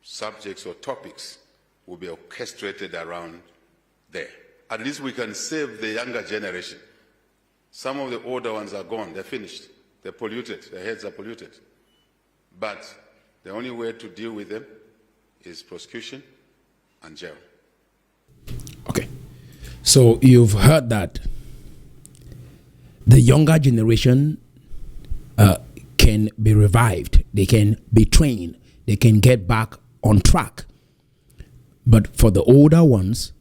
subjects or topics will be orchestrated around there. At least we can save the younger generation. Some of the older ones are gone, they're finished, they're polluted, their heads are polluted. But the only way to deal with them is prosecution and jail. Okay, so you've heard that the younger generation can be revived, they can be trained, they can get back on track. But for the older ones,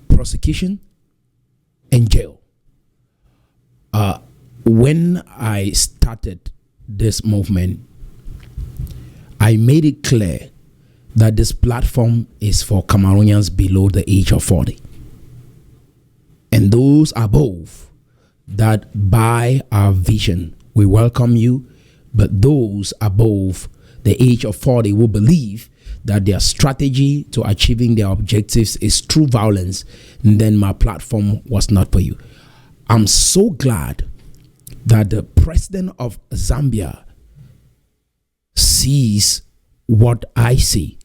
prosecution and jail. When I started this movement, I made it clear that this platform is for Cameroonians below the age of 40. And those above that buy our vision, we welcome you. But those above the age of 40 will believe that their strategy to achieving their objectives is through violence, and then my platform was not for you. I'm so glad that the president of Zambia sees what I see.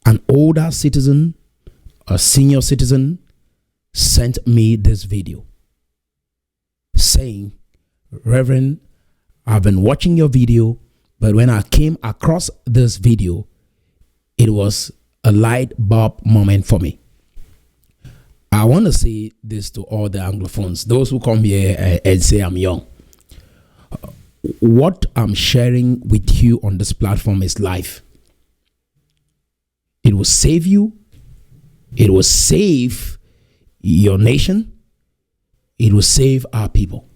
An older citizen, a senior citizen, sent me this video saying, Reverend, I've been watching your video, but when I came across this video, it was a light bulb moment for me. I want to say this to all the Anglophones, those who come here and say I'm young. What I'm sharing with you on this platform is life. It will save you. It will save your nation. It will save our people.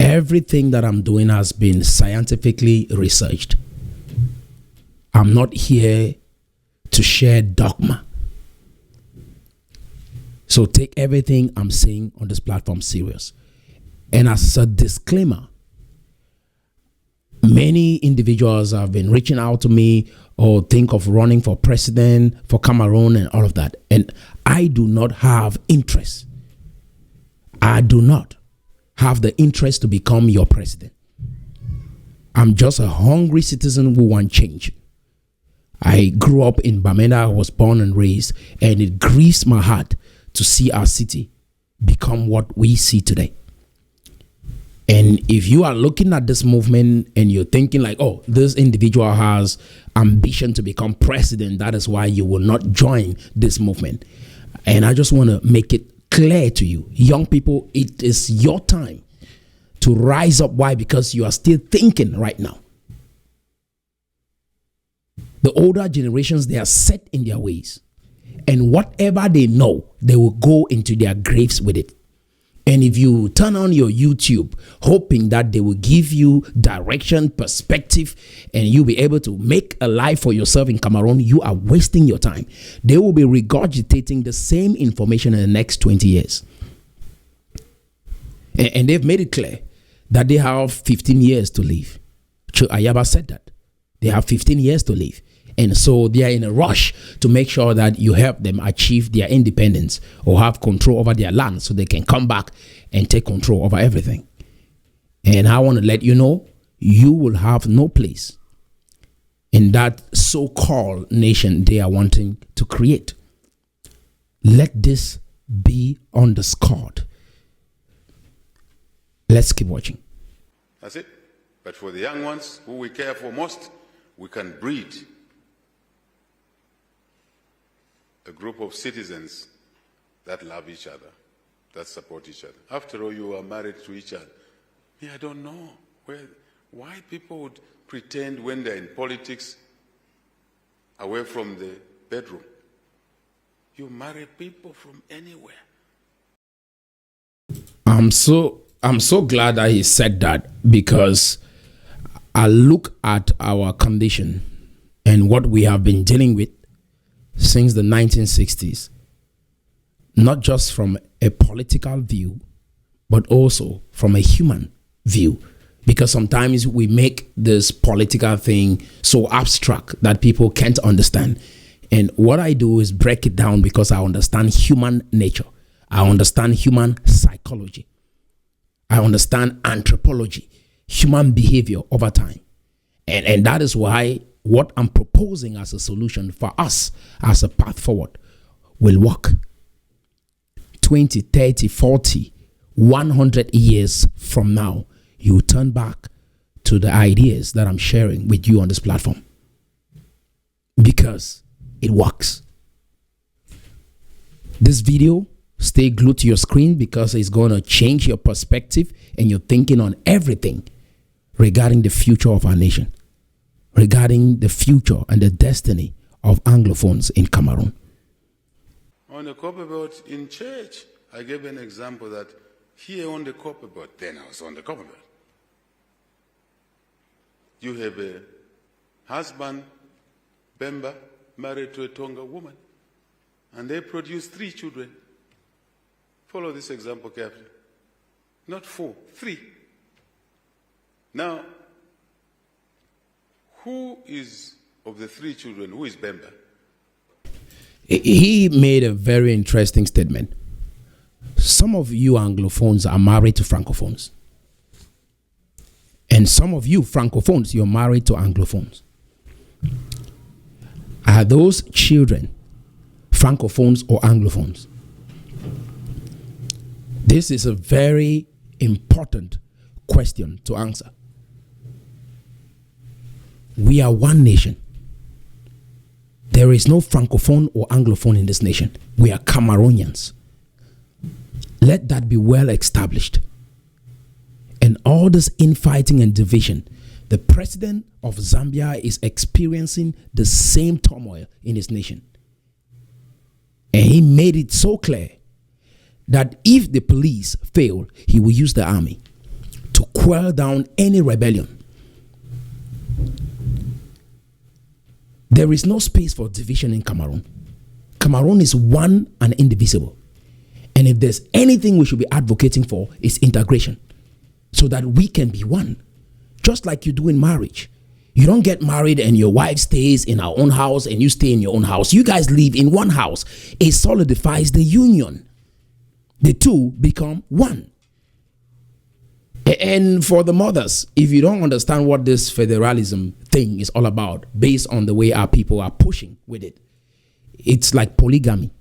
Everything that I'm doing has been scientifically researched. I'm not here to share dogma. So take everything I'm saying on this platform serious. And as a disclaimer, many individuals have been reaching out to me or think of running for president for Cameroon and all of that. And I do not have interest. I do not have the interest to become your president. I'm just a hungry citizen who wants change. I grew up in Bamenda. I was born and raised, and it grieves my heart to see our city become what we see today. And if you are looking at this movement and you're thinking like, oh, this individual has ambition to become president, that is why you will not join this movement. And I just want to make it clear to you, young people, it is your time to rise up. Why? Because you are still thinking right now. The older generations, they are set in their ways. And whatever they know, they will go into their graves with it. And if you turn on your YouTube, hoping that they will give you direction, perspective, and you'll be able to make a life for yourself in Cameroon, you are wasting your time. They will be regurgitating the same information in the next 20 years. And they've made it clear that they have 15 years to live. Ayaba said that. They have 15 years to live. And so they are in a rush to make sure that you help them achieve their independence or have control over their land so they can come back and take control over everything. And I want to let you know, you will have no place in that so-called nation they are wanting to create. Let this be underscored. Let's keep watching. That's it. But for the young ones who we care for most, we can breed a group of citizens that love each other, that support each other. After all, you are married to each other. I don't know why people would pretend when they're in politics away from the bedroom. You marry people from anywhere. I'm so glad that he said that, because I look at our condition and what we have been dealing with since the 1960s, not just from a political view, but also from a human view. Because sometimes we make this political thing so abstract that people can't understand. And what I do is break it down, because I understand human nature. I understand human psychology. I understand anthropology, human behavior over time. And that is why what I'm proposing as a solution for us as a path forward will work 20, 30, 40, 100 years from now. You turn back to the ideas that I'm sharing with you on this platform because it works. This video, stay glued to your screen because it's going to change your perspective and your thinking on everything regarding the future of our nation, regarding the future and the destiny of Anglophones in Cameroon. On the copper belt in church, I gave an example that here on the copper belt, then I was on the copper belt. You have a husband, Bemba, married to a Tonga woman, and they produce 3 children. Follow this example carefully. Not 4, 3. Now, who is, of the 3 children, who is Bemba? He made a very interesting statement. Some of you Anglophones are married to Francophones. And some of you Francophones, you're married to Anglophones. Are those children Francophones or Anglophones? This is a very important question to answer. We are one nation. There is no Francophone or Anglophone in this nation. We are Cameroonians. Let that be well established. And all this infighting and division, the president of Zambia is experiencing the same turmoil in his nation. And he made it so clear that if the police fail, he will use the army to quell down any rebellion. There is no space for division in Cameroon. Cameroon is one and indivisible. And if there's anything we should be advocating for, it's integration, so that we can be one, just like you do in marriage. You don't get married and your wife stays in her own house and you stay in your own house. You guys live in one house. It solidifies the union. The two become one. And for the mothers, if you don't understand what this federalism thing is all about, based on the way our people are pushing with it, it's like polygamy.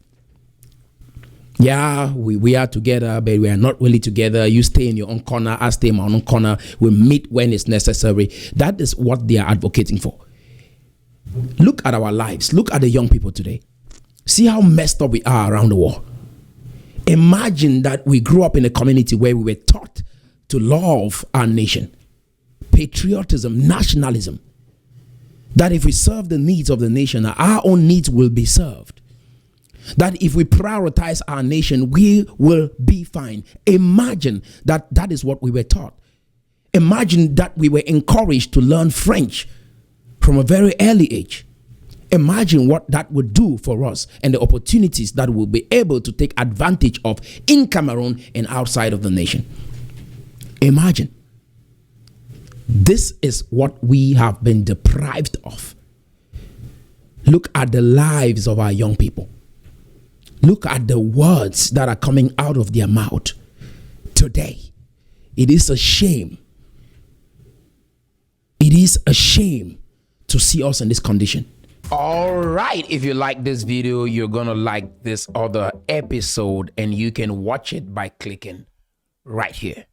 Yeah, we are together, but we are not really together. You stay in your own corner, I stay in my own corner. We meet when it's necessary. That is what they are advocating for. Look at our lives. Look at the young people today. See how messed up we are around the world. Imagine that we grew up in a community where we were taught to love our nation, patriotism, nationalism. That if we serve the needs of the nation, our own needs will be served. That if we prioritize our nation, we will be fine. Imagine that that is what we were taught. Imagine that we were encouraged to learn French from a very early age. Imagine what that would do for us and the opportunities that we'll be able to take advantage of in Cameroon and outside of the nation. Imagine. This is what we have been deprived of. Look at the lives of our young people. Look at the words that are coming out of their mouth today. It is a shame. It is a shame to see us in this condition. All right, if you like this video, you're gonna like this other episode, and you can watch it by clicking right here.